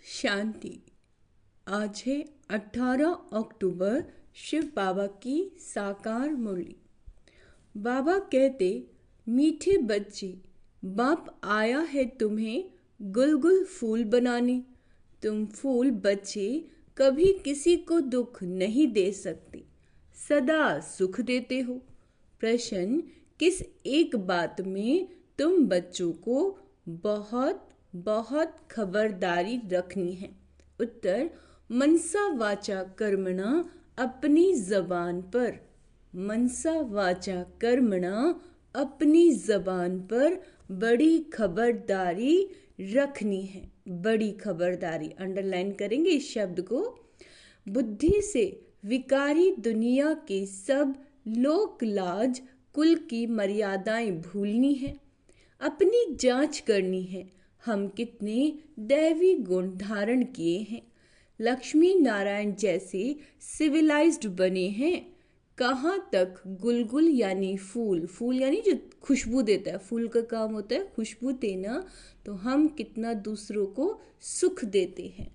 शांति। आज है 18 अक्टूबर, शिव बाबा की साकार मुरली। बाबा कहते, मीठे बच्चे, बाप आया है तुम्हें गुलगुल फूल बनाने। तुम फूल बच्चे कभी किसी को दुख नहीं दे सकते, सदा सुख देते हो। प्रश्न, किस एक बात में तुम बच्चों को बहुत बहुत खबरदारी रखनी है? उत्तर, मनसा वाचा कर्मणा, अपनी जबान पर। मनसा वाचा कर्मणा, अपनी जबान पर बड़ी खबरदारी रखनी है। बड़ी खबरदारी, अंडरलाइन करेंगे इस शब्द को। बुद्धि से विकारी दुनिया के सब लोक लाज कुल की मर्यादाएं भूलनी है। अपनी जांच करनी है, हम कितने दैवी गुण धारण किए हैं, लक्ष्मी नारायण जैसे सिविलाइज्ड बने हैं। कहाँ तक गुलगुल यानी फूल यानी जो खुशबू देता है, फूल का काम होता है खुशबू देना, तो हम कितना दूसरों को सुख देते हैं।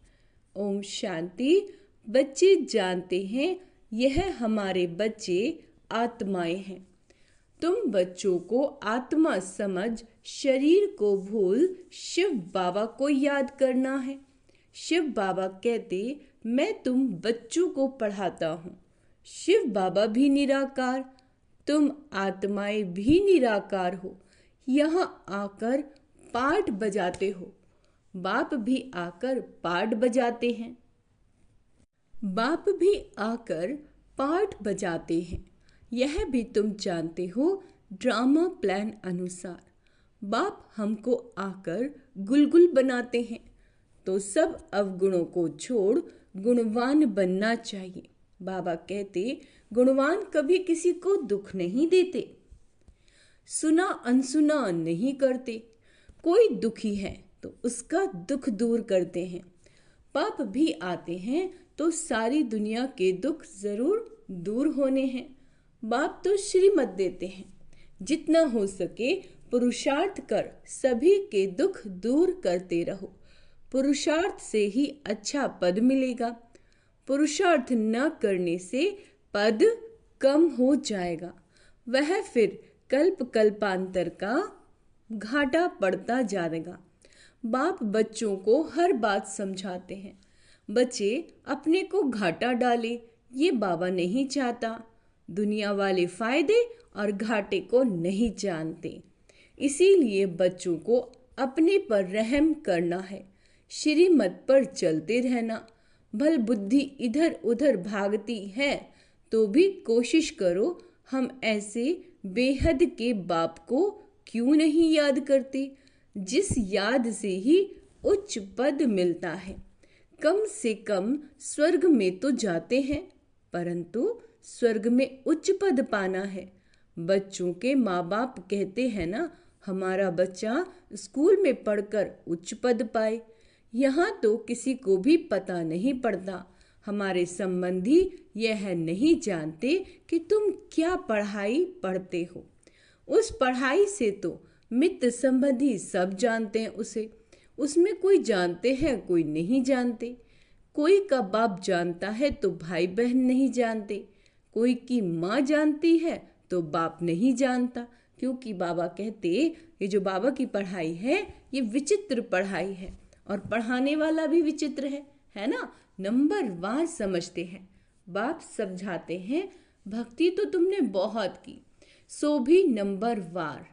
ओम शांति। बच्चे जानते हैं यह हमारे बच्चे आत्माएं हैं। तुम बच्चों को आत्मा समझ शरीर को भूल शिव बाबा को याद करना है। शिव बाबा कहते, मैं तुम बच्चों को पढ़ाता हूँ। शिव बाबा भी निराकार, तुम आत्माएं भी निराकार हो। यहाँ आकर पाठ बजाते हो। बाप भी आकर पाठ बजाते हैं। बाप भी आकर पाठ बजाते हैं। यह भी तुम जानते हो ड्रामा प्लान अनुसार। बाप हमको आकर गुलगुल बनाते हैं, तो सब अवगुणों को छोड़ गुणवान बनना चाहिए। बाबा कहते, गुणवान कभी किसी को दुख नहीं देते, सुना अनसुना नहीं करते। कोई दुखी है तो उसका दुख दूर करते हैं। पाप भी आते हैं तो सारी दुनिया के दुख जरूर दूर होने हैं। बाप तो श्रीमत देते हैं, जितना हो सके पुरुषार्थ कर सभी के दुख दूर करते रहो। पुरुषार्थ से ही अच्छा पद मिलेगा। पुरुषार्थ न करने से पद कम हो जाएगा, वह फिर कल्प कल्पांतर का घाटा पड़ता जाएगा। बाप बच्चों को हर बात समझाते हैं। बच्चे अपने को घाटा डाले, ये बाबा नहीं चाहता। दुनिया वाले फायदे और घाटे को नहीं जानते, इसीलिए बच्चों को अपने पर रहम करना है, श्रीमत पर चलते रहना। भल बुद्धि इधर उधर भागती है तो भी कोशिश करो हम ऐसे बेहद के बाप को क्यों नहीं याद करते, जिस याद से ही उच्च पद मिलता है। कम से कम स्वर्ग में तो जाते हैं, परंतु स्वर्ग में उच्च पद पाना है। बच्चों के माँ बाप कहते हैं ना, हमारा बच्चा स्कूल में पढ़कर उच्च पद पाए। यहाँ तो किसी को भी पता नहीं पड़ता। हमारे संबंधी यह नहीं जानते कि तुम क्या पढ़ाई पढ़ते हो। उस पढ़ाई से तो मित्र संबंधी सब जानते हैं उसे। उसमें कोई जानते हैं, कोई नहीं जानते। कोई का बाप जानता है तो भाई बहन नहीं जानते। कोई की माँ जानती है तो बाप नहीं जानता, क्योंकि बाबा कहते ये जो बाबा की पढ़ाई है ये विचित्र पढ़ाई है, और पढ़ाने वाला भी विचित्र है ना। नंबर वार समझते हैं। बाप समझाते हैं, भक्ति तो तुमने बहुत की, सो भी नंबर वार।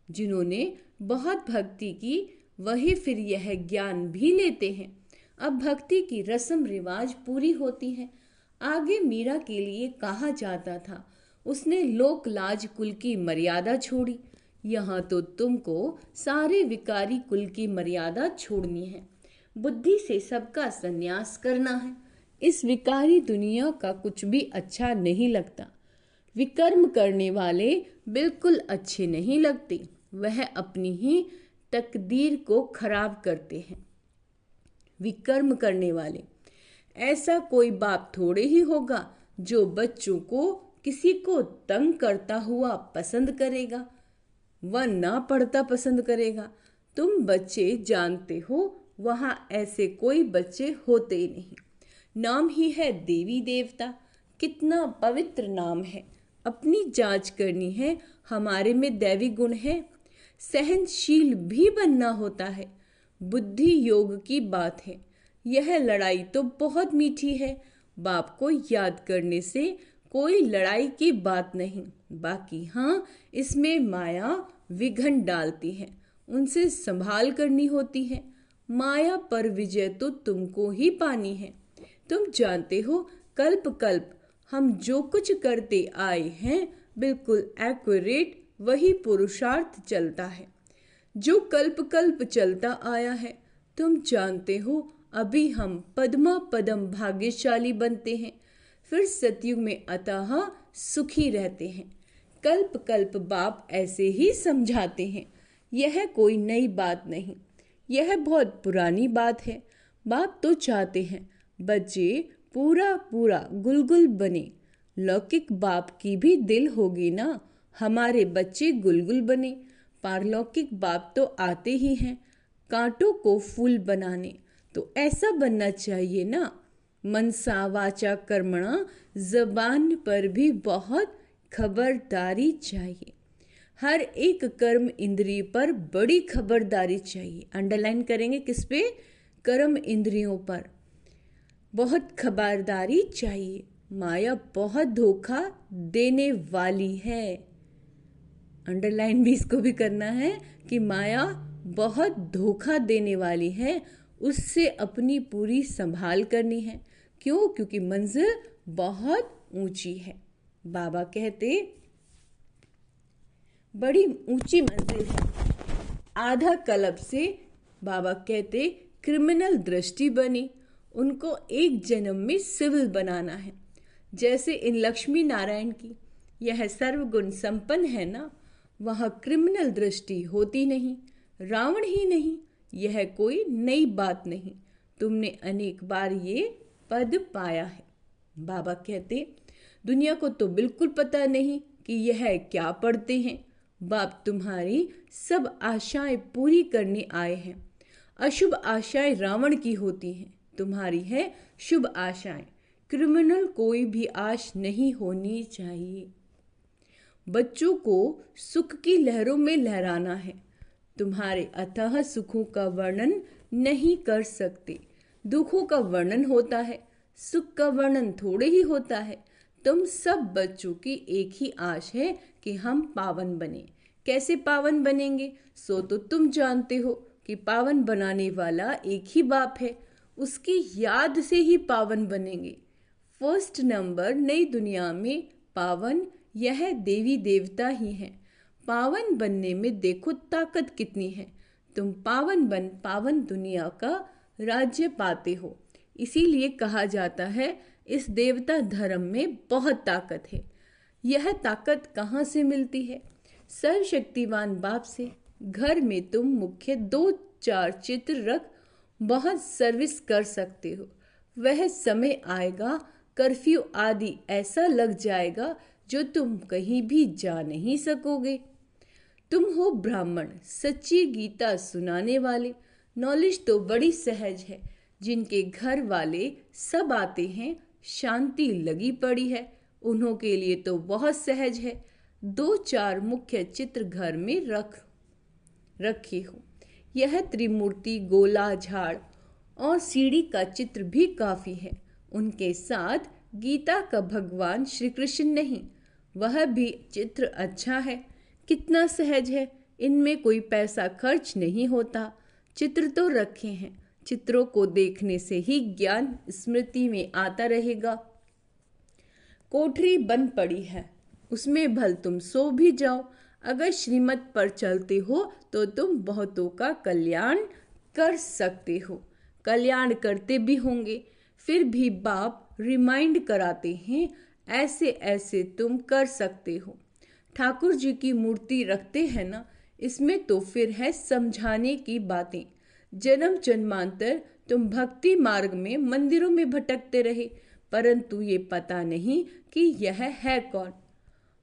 जिन्होंने बहुत भक्ति की वही फिर यह ज्ञान भी लेते हैं। अब भक्ति की रस्म रिवाज पूरी होती है। आगे मीरा के लिए कहा जाता था, उसने लोक लाज कुल की मर्यादा छोड़ी। यहाँ तो तुमको सारे विकारी कुल की मर्यादा छोड़नी है। बुद्धि से सबका संन्यास करना है। इस विकारी दुनिया का कुछ भी अच्छा नहीं लगता। विकर्म करने वाले बिल्कुल अच्छे नहीं लगते, वह अपनी ही तकदीर को खराब करते हैं। विकर्म करने वाले, ऐसा कोई बाप थोड़े ही होगा जो बच्चों को किसी को तंग करता हुआ पसंद करेगा, वह ना पढ़ता पसंद करेगा। तुम बच्चे जानते हो वहाँ ऐसे कोई बच्चे होते ही नहीं। नाम ही है देवी देवता, कितना पवित्र नाम है। अपनी जांच करनी है, हमारे में दैवी गुण है। सहनशील भी बनना होता है। बुद्धि योग की बात है। यह लड़ाई तो बहुत मीठी है। बाप को याद करने से कोई लड़ाई की बात नहीं। बाकी हाँ, इसमें माया विघन डालती है, उनसे संभाल करनी होती है। माया पर विजय तो तुमको ही पानी है। तुम जानते हो, कल्प कल्प हम जो कुछ करते आए हैं, बिल्कुल एक्यूरेट वही पुरुषार्थ चलता है जो कल्प कल्प चलता आया है। तुम जानते हो, अभी हम पद्मा पदम भाग्यशाली बनते हैं, फिर सतयुग में अतः सुखी रहते हैं। कल्प कल्प बाप ऐसे ही समझाते हैं। यह कोई नई बात नहीं, यह बहुत पुरानी बात है। बाप तो चाहते हैं बच्चे पूरा पूरा गुलगुल बने। लौकिक बाप की भी दिल होगी ना, हमारे बच्चे गुलगुल बने। पारलौकिक बाप तो आते ही हैं कांटों को फूल बनाने, तो ऐसा बनना चाहिए ना। मनसा वाचा कर्मणा, जबान पर भी बहुत खबरदारी चाहिए। हर एक कर्म इंद्रिय पर बड़ी खबरदारी चाहिए। अंडरलाइन करेंगे किस पे? कर्म इंद्रियों पर बहुत खबरदारी चाहिए। माया बहुत धोखा देने वाली है। अंडरलाइन भी इसको भी करना है कि माया बहुत धोखा देने वाली है, उससे अपनी पूरी संभाल करनी है। क्यों? क्योंकि मंजिल बहुत ऊंची है। बाबा कहते बड़ी ऊंची मंजिल है। आधा कल्प से बाबा कहते क्रिमिनल दृष्टि बनी, उनको एक जन्म में सिविल बनाना है। जैसे इन लक्ष्मी नारायण की यह सर्वगुण संपन्न है ना, वहाँ क्रिमिनल दृष्टि होती नहीं, रावण ही नहीं। यह कोई नई बात नहीं, तुमने अनेक बार ये पद पाया है। बाबा कहते दुनिया को तो बिल्कुल पता नहीं कि यह क्या पढ़ते हैं। बाप तुम्हारी सब आशाएं पूरी करने आए हैं। अशुभ आशाएं रावण की होती हैं, तुम्हारी है शुभ आशाएं। क्रिमिनल कोई भी आश नहीं होनी चाहिए। बच्चों को सुख की लहरों में लहराना है। तुम्हारे अथाह सुखों का वर्णन नहीं कर सकते। दुखों का वर्णन होता है, सुख का वर्णन थोड़े ही होता है। तुम सब बच्चों की एक ही आश है कि हम पावन बने। कैसे पावन बनेंगे? सो तो तुम जानते हो कि पावन बनाने वाला एक ही बाप है, उसकी याद से ही पावन बनेंगे। फर्स्ट नंबर नई दुनिया में पावन यह देवी देवता ही हैं। पावन बनने में देखो ताकत कितनी है। तुम पावन बन पावन दुनिया का राज्य पाते हो। इसीलिए कहा जाता है इस देवता धर्म में बहुत ताकत है। यह ताकत कहाँ से मिलती है? सर्वशक्तिवान बाप से। घर में तुम मुख्य 2-4 चित्र रख बहुत सर्विस कर सकते हो। वह समय आएगा, कर्फ्यू आदि ऐसा लग जाएगा जो तुम कहीं भी जा नहीं सकोगे। तुम हो ब्राह्मण, सच्ची गीता सुनाने वाले। नॉलेज तो बड़ी सहज है। जिनके घर वाले सब आते हैं, शांति लगी पड़ी है, उन्हों के लिए तो बहुत सहज है। 2-4 मुख्य चित्र घर में रखी हो। यह त्रिमूर्ति, गोला, झाड़ और सीढ़ी का चित्र भी काफी है। उनके साथ गीता का भगवान श्री कृष्ण नहीं, वह भी चित्र अच्छा है। कितना सहज है, इनमें कोई पैसा खर्च नहीं होता। चित्र तो रखे हैं, चित्रों को देखने से ही ज्ञान स्मृति में आता रहेगा। कोठरी बंद पड़ी है, उसमें भल तुम सो भी जाओ। अगर श्रीमत पर चलते हो तो तुम बहुतों का कल्याण कर सकते हो। कल्याण करते भी होंगे, फिर भी बाप रिमाइंड कराते हैं ऐसे ऐसे तुम कर सकते हो। ठाकुर जी की मूर्ति रखते हैं ना, इसमें तो फिर है समझाने की बातें। जन्म जन्मांतर तुम भक्ति मार्ग में मंदिरों में भटकते रहे, परंतु ये पता नहीं कि यह है कौन।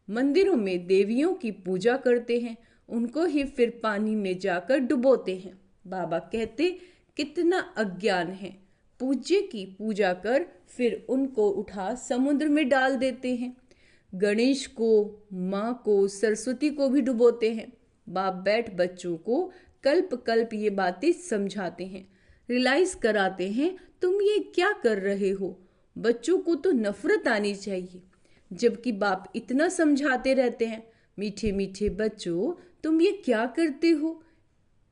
मंदिरों में देवियों की पूजा करते हैं, उनको ही फिर पानी में जाकर डुबोते हैं। बाबा कहते कितना अज्ञान है। पूज्य की पूजा कर फिर उनको उठा समुद्र में डाल देते हैं। गणेश को, माँ को, सरस्वती को भी डुबोते हैं। बाप बैठ बच्चों को कल्प कल्प ये बातें समझाते हैं, रियलाइज कराते हैं तुम ये क्या कर रहे हो। बच्चों को तो नफरत आनी चाहिए, जबकि बाप इतना समझाते रहते हैं, मीठे मीठे बच्चों तुम ये क्या करते हो।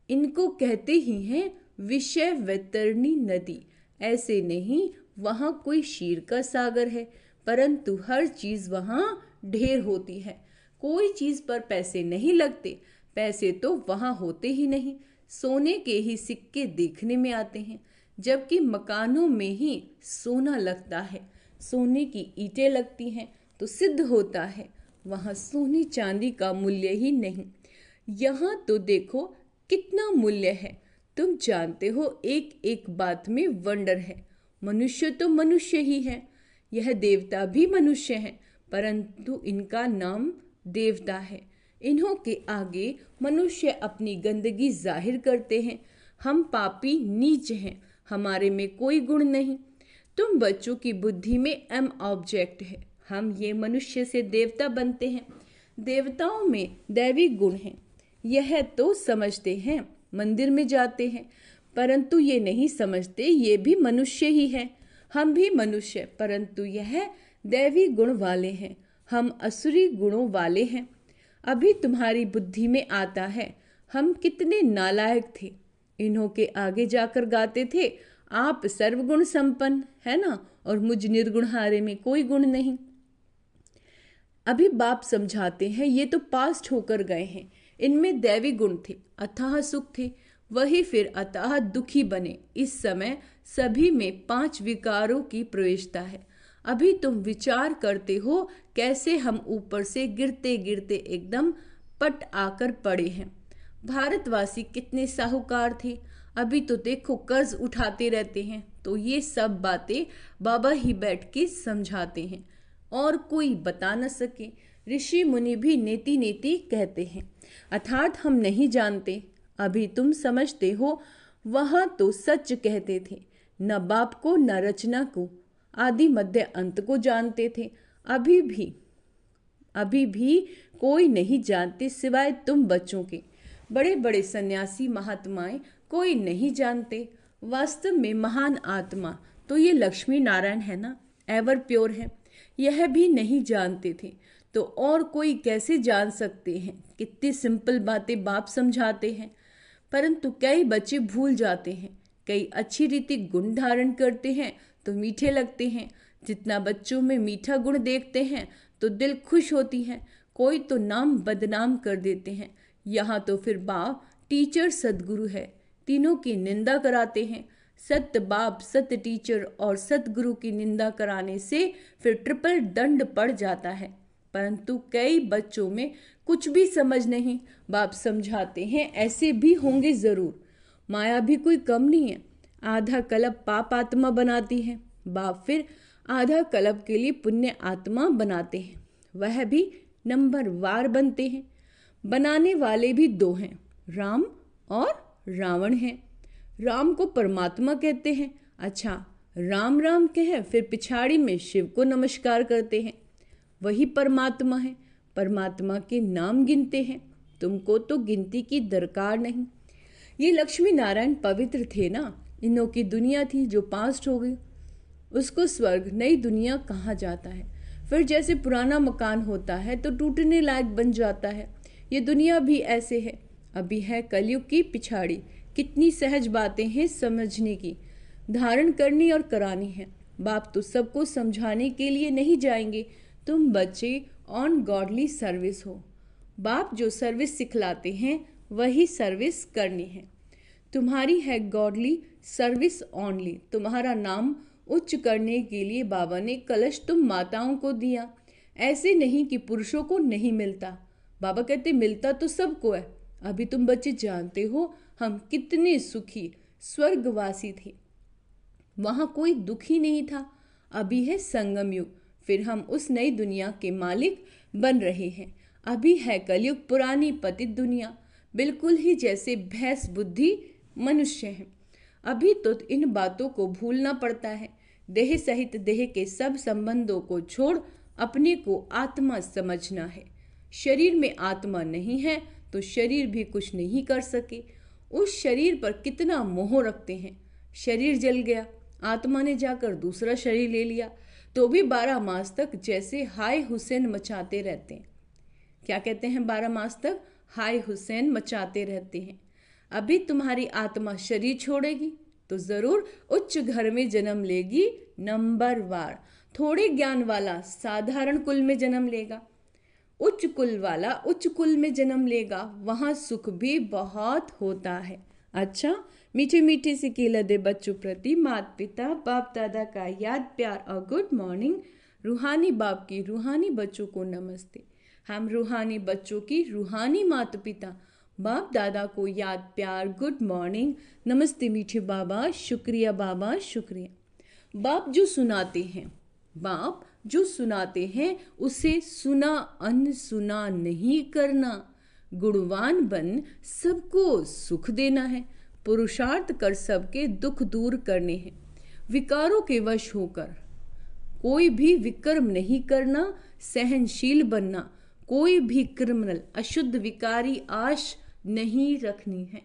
इनको कहते ही हैं विषय वैतरणी नदी। ऐसे नहीं वहाँ कोई क्षीर का सागर है, परंतु हर चीज वहाँ ढेर होती है। कोई चीज पर पैसे नहीं लगते, पैसे तो वहाँ होते ही नहीं। सोने के ही सिक्के देखने में आते हैं, जबकि मकानों में ही सोना लगता है। सोने की ईंटें लगती हैं तो सिद्ध होता है वहाँ सोने चांदी का मूल्य ही नहीं। यहाँ तो देखो कितना मूल्य है। तुम जानते हो एक एक बात में वंडर है। मनुष्य तो मनुष्य ही है, यह देवता भी मनुष्य हैं, परंतु इनका नाम देवता है। इन्हों के आगे मनुष्य अपनी गंदगी जाहिर करते हैं। हम पापी नीच हैं, हमारे में कोई गुण नहीं। तुम बच्चों की बुद्धि में एम ऑब्जेक्ट है। हम ये मनुष्य से देवता बनते हैं। देवताओं में दैवी गुण हैं, यह तो समझते हैं। मंदिर में जाते हैं, परंतु ये नहीं समझते ये भी मनुष्य ही है। हम भी मनुष्य, परंतु यह दैवी गुण वाले हैं, हम असुरी गुणों वाले हैं। अभी तुम्हारी बुद्धि में आता है हम कितने नालायक थे। इन्हों के आगे जाकर गाते थे आप सर्वगुण संपन्न है ना, और मुझ निर्गुणहारे में कोई गुण नहीं। अभी बाप समझाते हैं ये तो पास्ट होकर गए हैं। इनमें दैवी गुण थे, अथाह सुख थे, वही फिर अथाह दुखी बने। इस समय सभी में 5 विकारों की प्रवेशता है। अभी तुम विचार करते हो कैसे हम ऊपर से गिरते गिरते एकदम पट आकर पड़े हैं। भारतवासी कितने साहूकार थे, अभी तो देखो कर्ज उठाते रहते हैं। तो ये सब बातें बाबा ही बैठ के समझाते हैं और कोई बता न सके। ऋषि मुनि भी नेति नेति कहते हैं, अर्थात हम नहीं जानते। अभी तुम समझते हो, वह तो सच कहते थे, न बाप को न रचना को, आदि मध्य अंत को जानते थे। अभी भी कोई नहीं जानते सिवाय तुम बच्चों के। बड़े बड़े सन्यासी महात्माएं कोई नहीं जानते। वास्तव में महान आत्मा तो ये लक्ष्मी नारायण है ना, एवर प्योर है, यह भी नहीं जानते थे। तो और कोई कैसे जान सकते हैं। कितनी सिंपल बातें बाप समझाते हैं, परंतु कई बच्चे भूल जाते हैं। कई अच्छी रीति गुण धारण करते हैं तो मीठे लगते हैं। जितना बच्चों में मीठा गुण देखते हैं तो दिल खुश होती है। कोई तो नाम बदनाम कर देते हैं। यहाँ तो फिर बाप टीचर सदगुरु है, तीनों की निंदा कराते हैं। सत्य बाप, सत्य टीचर और सतगुरु की निंदा कराने से फिर ट्रिपल दंड पड़ जाता है। परंतु कई बच्चों में कुछ भी समझ नहीं। बाप समझाते हैं ऐसे भी होंगे जरूर। माया भी कोई कम नहीं है, आधा कल्प पाप आत्मा बनाती है। बाप फिर आधा कल्प के लिए पुण्य आत्मा बनाते हैं, वह भी नंबर वार बनते हैं। बनाने वाले भी 2 हैं, राम और रावण हैं। राम को परमात्मा कहते हैं। अच्छा, राम राम कहें फिर पिछाड़ी में शिव को नमस्कार करते हैं, वही परमात्मा है। परमात्मा के नाम गिनते हैं, तुमको तो गिनती की दरकार नहीं। ये लक्ष्मी नारायण पवित्र थे ना, इन्हों की दुनिया थी जो पास्ट हो गई, उसको स्वर्ग नई दुनिया कहा जाता है। फिर जैसे पुराना मकान होता है तो टूटने लायक बन जाता है, ये दुनिया भी ऐसे है। अभी है कलयुग की पिछाड़ी। कितनी सहज बातें हैं समझने की, धारण करनी और करानी है। बाप तो सबको समझाने के लिए नहीं जाएंगे। तुम बच्चे ऑन गॉडली सर्विस हो। बाप जो सर्विस सिखलाते हैं वही सर्विस करनी है। तुम्हारी है गॉडली सर्विस ओनली। तुम्हारा नाम उच्च करने के लिए बाबा ने कलश तुम माताओं को दिया। ऐसे नहीं कि पुरुषों को नहीं मिलता, बाबा कहते मिलता तो सबको है। अभी तुम बच्चे जानते हो हम कितने सुखी स्वर्गवासी थे, वहां कोई दुख ही नहीं था। अभी है संगम युग, फिर हम उस नई दुनिया के मालिक बन रहे हैं। अभी है कलयुग, पुरानी पतित दुनिया, बिल्कुल ही जैसे भैंस बुद्धि मनुष्य है। अभी तो इन बातों को भूलना पड़ता है। देह सहित देह के सब संबंधों को छोड़ अपने को आत्मा समझना है। शरीर में आत्मा नहीं है तो शरीर भी कुछ नहीं कर सके। उस शरीर पर कितना मोह रखते हैं। शरीर जल गया, आत्मा ने जाकर दूसरा शरीर ले लिया, तो भी 12 मास तक जैसे हाय हुसैन मचाते रहते हैं। क्या कहते हैं? 12 मास तक हाय हुसैन मचाते रहते हैं। अभी तुम्हारी आत्मा शरीर छोड़ेगी तो जरूर उच्च घर में जन्म लेगी, नंबरवार। थोड़े ज्ञान वाला साधारण कुल में जन्म लेगा, उच्च कुल वाला उच्च कुल में जन्म लेगा, वहां सुख भी बहुत होता है। अच्छा, मीठे मीठे से केला दे बच्चों प्रति माता पिता बाप दादा का याद प्यार और गुड मॉर्निंग। रूहानी बाप की रूहानी बच्चों को नमस्ते। हम रूहानी बच्चों की रूहानी माता पिता बाप दादा को याद प्यार गुड मॉर्निंग, नमस्ते मीठे बाबा, शुक्रिया बाबा, शुक्रिया। बाप जो सुनाते हैं उसे सुना अनसुना नहीं करना। गुणवान बन सबको सुख देना है, पुरुषार्थ कर सबके दुख दूर करने हैं। विकारों के वश होकर कोई भी विकर्म नहीं करना, सहनशील बनना, कोई भी क्रिमिनल अशुद्ध विकारी आश नहीं रखनी है।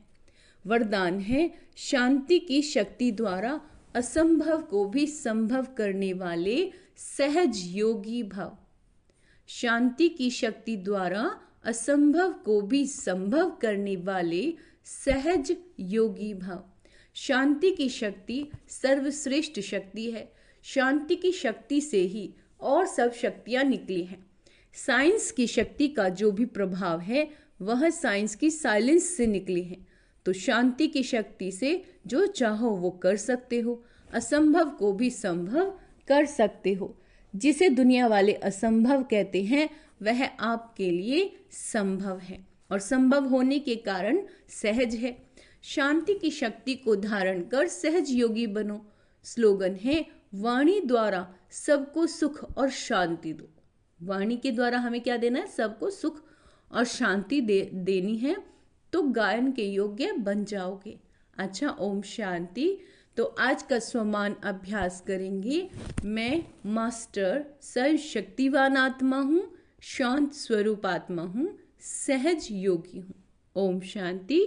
वरदान है शांति की शक्ति द्वारा असंभव को भी संभव करने वाले सहज योगी भव। शांति की शक्ति द्वारा असंभव को भी संभव करने वाले सहज योगी भव। शांति की शक्ति सर्वश्रेष्ठ शक्ति है। शांति की शक्ति से ही और सब शक्तियां निकली हैं। साइंस की शक्ति का जो भी प्रभाव है वह साइंस की साइलेंस से निकली है। तो शांति की शक्ति से जो चाहो वो कर सकते हो, असंभव को भी संभव कर सकते हो। जिसे दुनिया वाले असंभव कहते हैं वह आपके लिए संभव है और संभव होने के कारण सहज है। शांति की शक्ति को धारण कर सहज योगी बनो। स्लोगन है वाणी द्वारा सबको सुख और शांति दो। वाणी के द्वारा हमें क्या देना है? सबको सुख और शांति देनी है, तो गायन के योग्य बन जाओगे। अच्छा, ओम शांति। तो आज का स्वमान अभ्यास करेंगे। मैं मास्टर सर्वशक्तिवान आत्मा हूँ, शांत स्वरूप आत्मा हूँ, सहज योगी हूँ। ओम शांति।